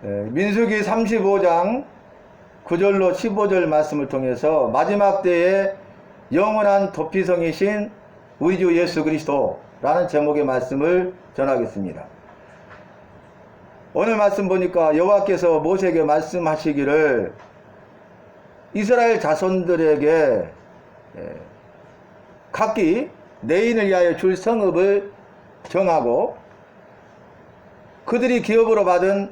민수기 35장 9절로 15절 말씀을 통해서 마지막 때에 영원한 도피성이신 우리 주 예수 그리스도라는 제목의 말씀을 전하겠습니다. 오늘 말씀 보니까 여호와께서 모세에게 말씀하시기를 이스라엘 자손들에게 각기 내인을 위하여 줄 성읍을 정하고 그들이 기업으로 받은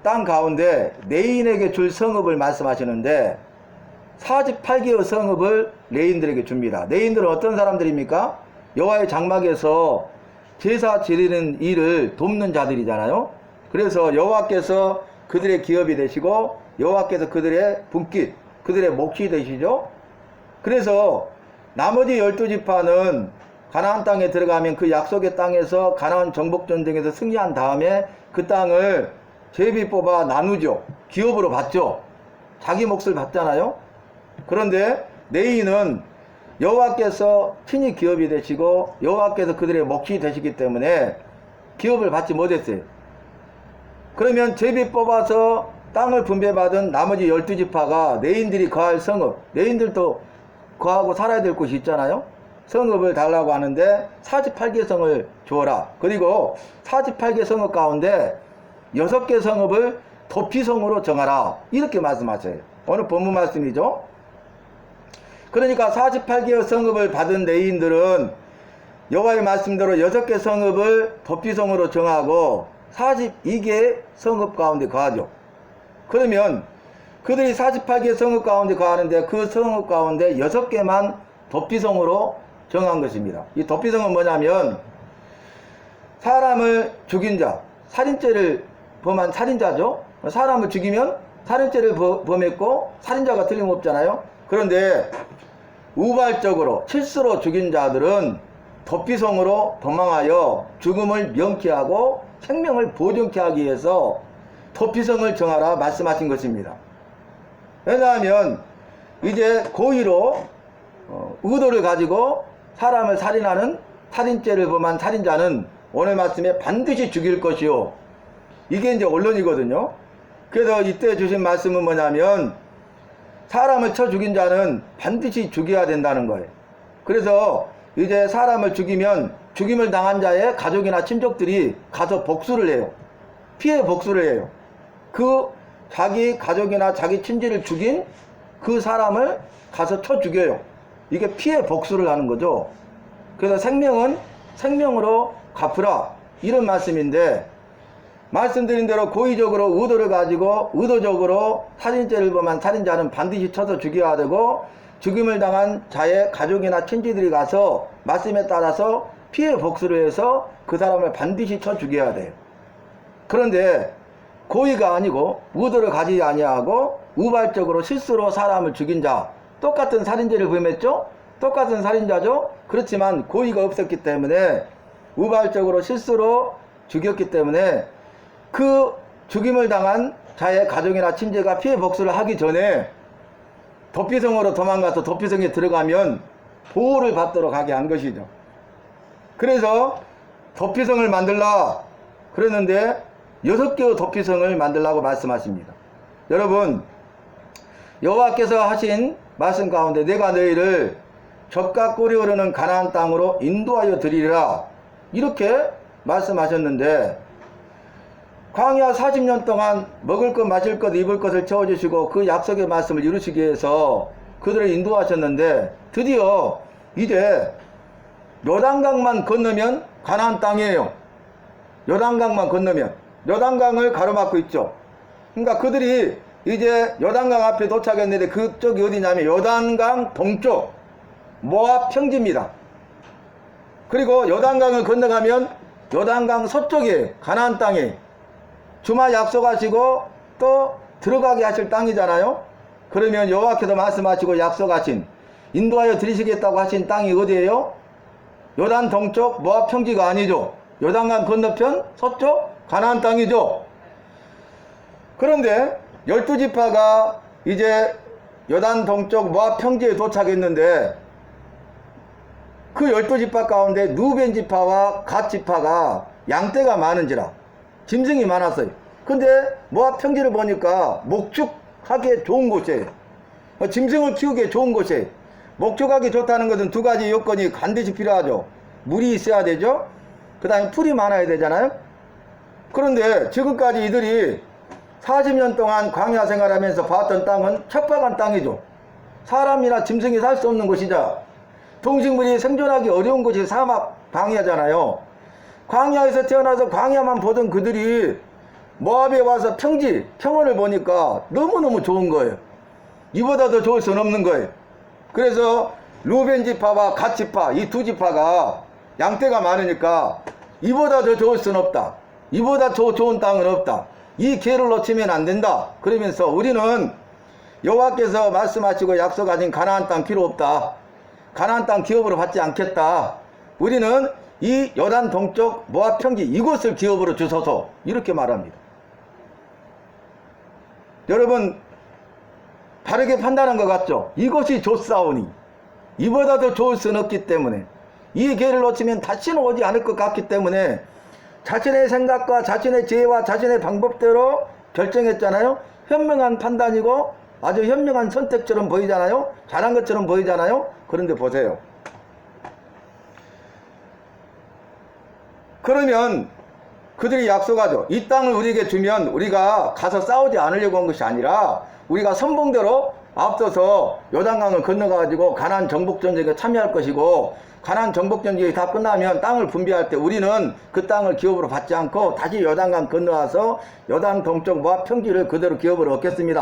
땅 가운데 레인에게 줄 성읍을 말씀하시는데 48개의 성읍을 레인들에게 줍니다. 레인들은 어떤 사람들입니까? 여호와의 장막에서 제사 지내는 일을 돕는 자들이잖아요. 그래서 여호와께서 그들의 기업이 되시고 여호와께서 그들의 분깃, 그들의 몫이 되시죠. 그래서 나머지 12지파는 가나안 땅에 들어가면 그 약속의 땅에서 가나안 정복전쟁에서 승리한 다음에 그 땅을 제비 뽑아 나누죠. 기업으로 받죠. 자기 몫을 받잖아요. 그런데 레위는 여호와께서 친히 기업이 되시고 여호와께서 그들의 몫이 되시기 때문에 기업을 받지 못했어요. 그러면 제비 뽑아서 땅을 분배받은 나머지 12지파가 레인들이 거할 성읍, 레인들도 거하고 살아야 될 곳이 있잖아요. 성읍을 달라고 하는데 48개 성을 주어라. 그리고 48개 성읍 가운데 6개 성읍을 도피성으로 정하라. 이렇게 말씀하셔요. 오늘 본문 말씀이죠. 그러니까 48개의 성읍을 받은 레위인들은 여호와의 말씀대로 6개 성읍을 도피성으로 정하고 42개의 성읍 가운데 거하죠. 그러면 그들이 48개 성읍 가운데 거하는데 그 성읍 가운데 6개만 도피성으로 정한 것입니다. 이 도피성은 뭐냐면 사람을 죽인 자, 살인죄를 범한 살인자죠. 사람을 죽이면 살인죄를 범했고 살인자가 틀림없잖아요. 그런데 우발적으로 실수로 죽인 자들은 도피성으로 도망하여 죽음을 명쾌하고 생명을 보존케 하기 위해서 도피성을 정하라 말씀하신 것입니다. 왜냐하면 이제 고의로 의도를 가지고 사람을 살인하는 살인죄를 범한 살인자는 오늘 말씀에 반드시 죽일 것이요. 이게 이제 언론이거든요. 그래서 이때 주신 말씀은 뭐냐면 사람을 쳐 죽인 자는 반드시 죽여야 된다는 거예요. 그래서 이제 사람을 죽이면 죽임을 당한 자의 가족이나 친족들이 가서 복수를 해요. 피해 복수를 해요. 그 자기 가족이나 자기 친지를 죽인 그 사람을 가서 쳐 죽여요. 이게 피해 복수를 하는 거죠. 그래서 생명은 생명으로 갚으라 이런 말씀인데 말씀드린 대로 고의적으로 의도를 가지고 의도적으로 살인죄를 범한 살인자는 반드시 쳐서 죽여야 되고 죽임을 당한 자의 가족이나 친지들이 가서 말씀에 따라서 피해 복수를 해서 그 사람을 반드시 쳐 죽여야 돼요. 그런데 고의가 아니고 의도를 가지지 아니하고 우발적으로 실수로 사람을 죽인 자, 똑같은 살인죄를 범했죠? 똑같은 살인자죠? 그렇지만 고의가 없었기 때문에 우발적으로 실수로 죽였기 때문에 그 죽임을 당한 자의 가족이나 친지가 피해 복수를 하기 전에 도피성으로 도망가서 도피성에 들어가면 보호를 받도록 하게 한 것이죠. 그래서 도피성을 만들라 그랬는데 6개의 도피성을 만들라고 말씀하십니다. 여러분, 여호와께서 하신 말씀 가운데 내가 너희를 젖과 꿀이 흐르는 가나안 땅으로 인도하여 드리리라 이렇게 말씀하셨는데 광야 40년 동안 먹을 것 마실 것 입을 것을 채워주시고 그 약속의 말씀을 이루시기 위해서 그들을 인도하셨는데 드디어 이제 요단강만 건너면 가나안 땅이에요. 요단강만 건너면 요단강을 가로막고 있죠. 그러니까 그들이 이제 요단강 앞에 도착했는데 그쪽이 어디냐면 요단강 동쪽 모압 평지입니다. 그리고 요단강을 건너가면 요단강 서쪽에 가나안 땅에 주마 약속하시고 또 들어가게 하실 땅이잖아요. 그러면 여호와께서 말씀하시고 약속하신 인도하여 드리시겠다고 하신 땅이 어디예요? 요단 동쪽 모압 평지가 아니죠. 요단강 건너편 서쪽 가나안 땅이죠. 그런데 12지파가 이제 요단 동쪽 모압 평지에 도착했는데 그 12지파 가운데 누벤 지파와 갓 지파가 양떼가 많은지라 짐승이 많았어요. 근데 모압 평지를 보니까 목축하기에 좋은 곳이에요. 짐승을 키우기에 좋은 곳이에요. 목축하기 좋다는 것은 두 가지 요건이 반드시 필요하죠. 물이 있어야 되죠. 그 다음에 풀이 많아야 되잖아요. 그런데 지금까지 이들이 40년 동안 광야 생활하면서 봤던 땅은 척박한 땅이죠. 사람이나 짐승이 살 수 없는 곳이자 동식물이 생존하기 어려운 곳이 사막 광야잖아요. 광야에서 태어나서 광야만 보던 그들이 모압에 와서 평지, 평원을 보니까 너무너무 좋은 거예요. 이보다 더 좋을 수는 없는 거예요. 그래서 루벤 지파와 갓 지파, 이 두 지파가 양떼가 많으니까 이보다 더 좋을 수는 없다. 이보다 더 좋은 땅은 없다. 이 기회를 놓치면 안 된다. 그러면서 우리는 여호와께서 말씀하시고 약속하신 가나안 땅 필요 없다. 가나안 땅 기업으로 받지 않겠다. 우리는 이 요단 동쪽 모압 평지 이곳을 기업으로 주소서. 이렇게 말합니다. 여러분 바르게 판단한 것 같죠? 이곳이 좋사오니 이보다 더 좋을 수는 없기 때문에 이 기회를 놓치면 다시는 오지 않을 것 같기 때문에 자신의 생각과 자신의 지혜와 자신의 방법대로 결정했잖아요. 현명한 판단이고 아주 현명한 선택처럼 보이잖아요. 잘한 것처럼 보이잖아요. 그런데 보세요. 그러면 그들이 약속하죠. 이 땅을 우리에게 주면 우리가 가서 싸우지 않으려고 한 것이 아니라 우리가 선봉대로 앞서서 요단강을 건너가지고 가나안 정복전쟁에 참여할 것이고 가나안 정복전쟁이 다 끝나면 땅을 분배할 때 우리는 그 땅을 기업으로 받지 않고 다시 요단강 건너와서 요단 동쪽 모압 평지를 그대로 기업으로 얻겠습니다.